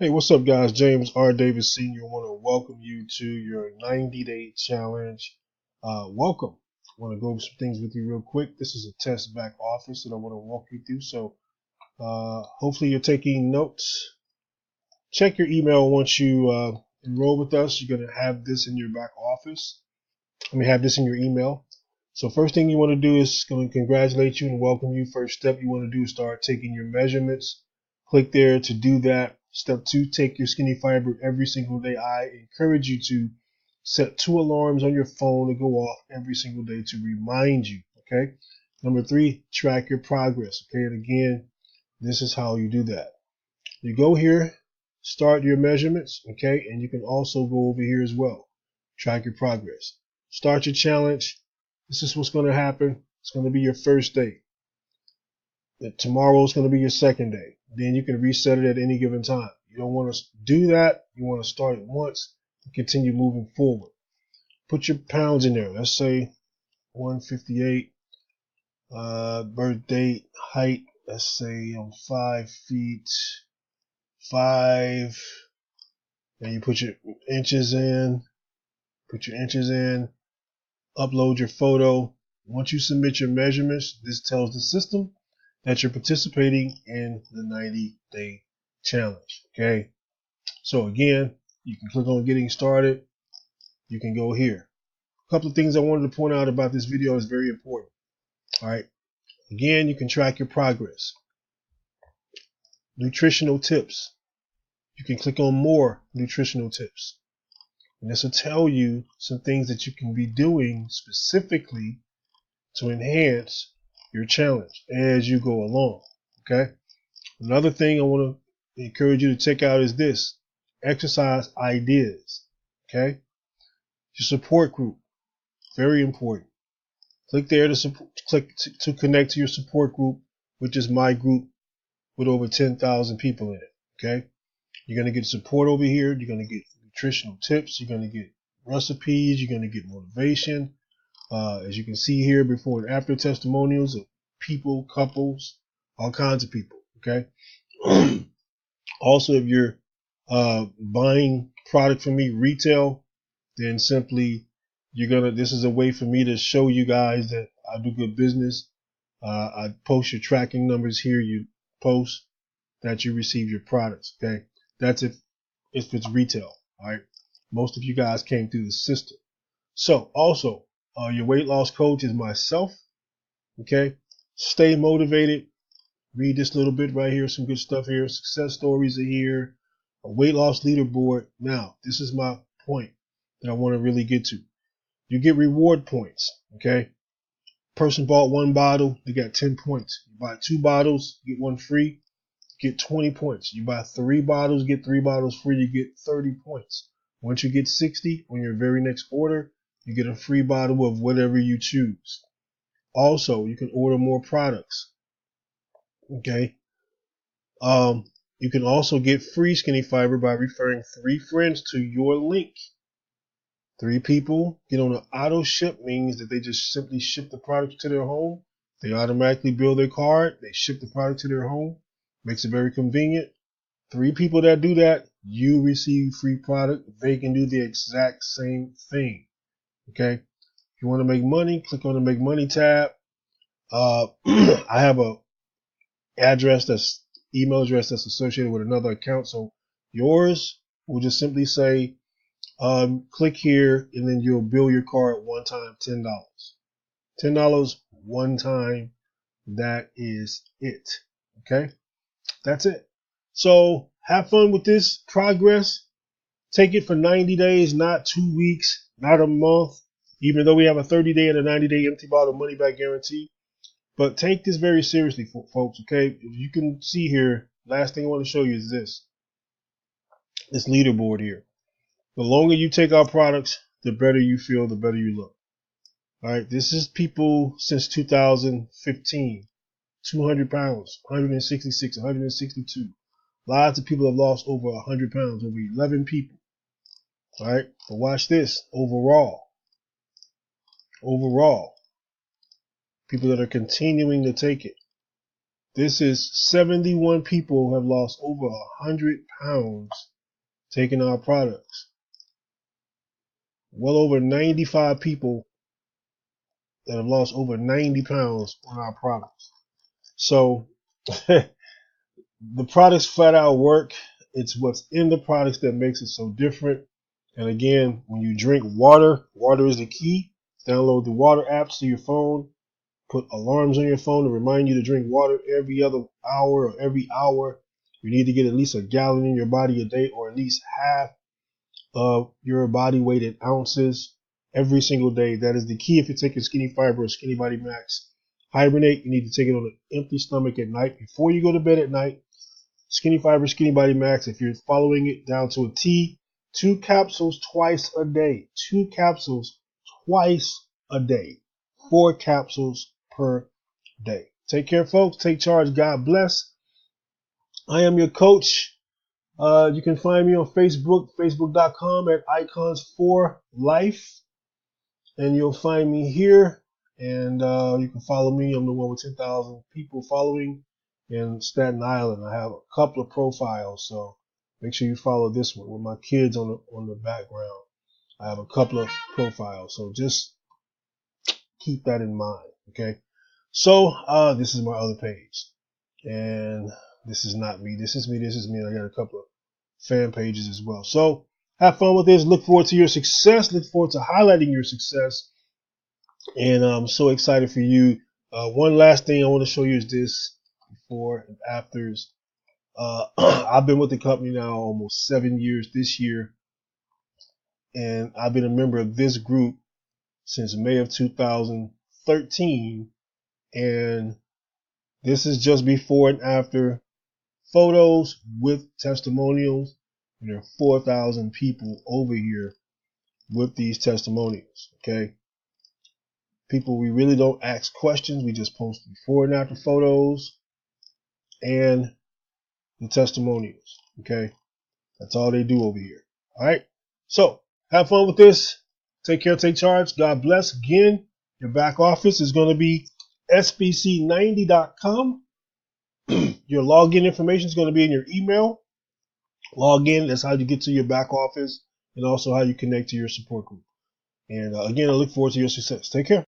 Hey, what's up, guys? James R. Davis Sr. want to welcome you to your 90-day challenge. Welcome. I want to go over some things with you real quick. This is a test back office that I want to walk you through. So hopefully you're taking notes. Check your email once you enroll with us. You're going to have this in your back office. Have this in your email. So first thing you want to do is going to congratulate you and welcome you. First step you want to do is start taking your measurements. Click there to do that. Step 2, take your skinny fiber every single day. I encourage you to set 2 alarms on your phone to go off every single day to remind you. Okay. Number 3, track your progress. Okay. And again, this is how you do that. You go here, start your measurements. Okay. And you can also go over here as well. Track your progress. Start your challenge. This is what's going to happen. It's going to be your first day. Tomorrow is going to be your second day. Then you can reset it at any given time. You don't want to do that. You want to start it once and continue moving forward. Put your pounds in there. Let's say 158. Birth date, height. Let's say I'm 5 feet 5. And you put your inches in. Upload your photo. Once you submit your measurements, this tells the system that you're participating in the 90-day challenge. Okay. So again, you can click on getting started. You can go here. A couple of things I wanted to point out about this video is very important. All right. Again, you can track your progress. Nutritional tips. You can click on more nutritional tips. And this will tell you some things that you can be doing specifically to enhance your challenge as you go along. Okay. Another thing I want to encourage you to check out is this: exercise ideas. Okay. Your support group, very important. Click there to connect to your support group, which is my group with over 10,000 people in it. Okay. You're going to get support over here. You're going to get nutritional tips. You're going to get recipes. You're going to get motivation. As you can see here, before and after testimonials of people, couples, all kinds of people. Okay. Also, if you're buying product from me retail, then simply this is a way for me to show you guys that I do good business. I post your tracking numbers here. You post that you receive your products. Okay. That's if it's retail. All right. Most of you guys came through the system. So also, your weight loss coach is myself. Okay. Stay motivated. Read this little bit right here. Some good stuff here. Success stories are here. A weight loss leaderboard. Now, this is my point that I want to really get to. You get reward points. Okay. Person bought 1 bottle, they got 10 points. You buy 2 bottles, get 1 free, get 20 points. You buy 3 bottles, get 3 bottles free, you get 30 points. Once you get 60 on your very next order, you get a free bottle of whatever you choose. Also, you can order more products. Okay. You can also get free skinny fiber by referring 3 friends to your link. 3 people get on an auto ship, means that they just simply ship the product to their home. They automatically bill their card. They ship the product to their home. Makes it very convenient. 3 people that do that, you receive free product. They can do the exact same thing. Okay. If you want to make money, click on the Make Money tab. I have a email address that's associated with another account. So yours will just simply say, click here, and then you'll bill your card one time, $10. $10 one time. That is it. Okay. That's it. So have fun with this progress. Take it for 90 days, not 2 weeks, not a month, even though we have a 30-day and a 90-day empty bottle money back guarantee. But take this very seriously, folks. Okay. If you can see here, last thing I want to show you is this leaderboard here. The longer you take our products, the better you feel, the better you look. All right. This is people since 2015, 200 pounds, 166, 162. Lots of people have lost over 100 pounds, over 11 people. All right. But watch this. Overall, people that are continuing to take it. This is 71 people who have lost over 100 pounds taking our products. Well over 95 people that have lost over 90 pounds on our products. So the products flat out work. It's what's in the products that makes it so different. And again, when you drink water, water is the key. Download the water apps to your phone. Put alarms on your phone to remind you to drink water every other hour or every hour. You need to get at least a gallon in your body a day, or at least half of your body weight in ounces every single day. That is the key if you're taking Skinny Fiber or Skinny Body Max. Hibernate, you need to take it on an empty stomach at night before you go to bed at night. Skinny Fiber, Skinny Body Max, if you're following it down to a T, 2 capsules twice a day. 2 capsules twice a day. 4 capsules per day. Take care, folks. Take charge. God bless. I am your coach. You can find me on Facebook, facebook.com at icons4life. And you'll find me here. And you can follow me. I'm the one with 10,000 people following in Staten Island. I have a couple of profiles, so make sure you follow this one with my kids on the background. I have a couple of profiles, so just keep that in mind, okay? So this is my other page, and this is not me. This is me. This is me. And I got a couple of fan pages as well. So have fun with this. Look forward to your success. Look forward to highlighting your success. And I'm so excited for you. One last thing I want to show you is this before and afters. I've been with the company now almost 7 years this year, and I've been a member of this group since May of 2013. And this is just before and after photos with testimonials. And there are 4,000 people over here with these testimonials. Okay. People, we really don't ask questions. We just post before and after photos and the testimonials. Okay. That's all they do over here. All right. So have fun with this. Take care. Take charge. God bless. Again, your back office is going to be SBC90.com. Your login information is going to be in your email. Log in. That's how you get to your back office, and also how you connect to your support group. And again, I look forward to your success. Take care.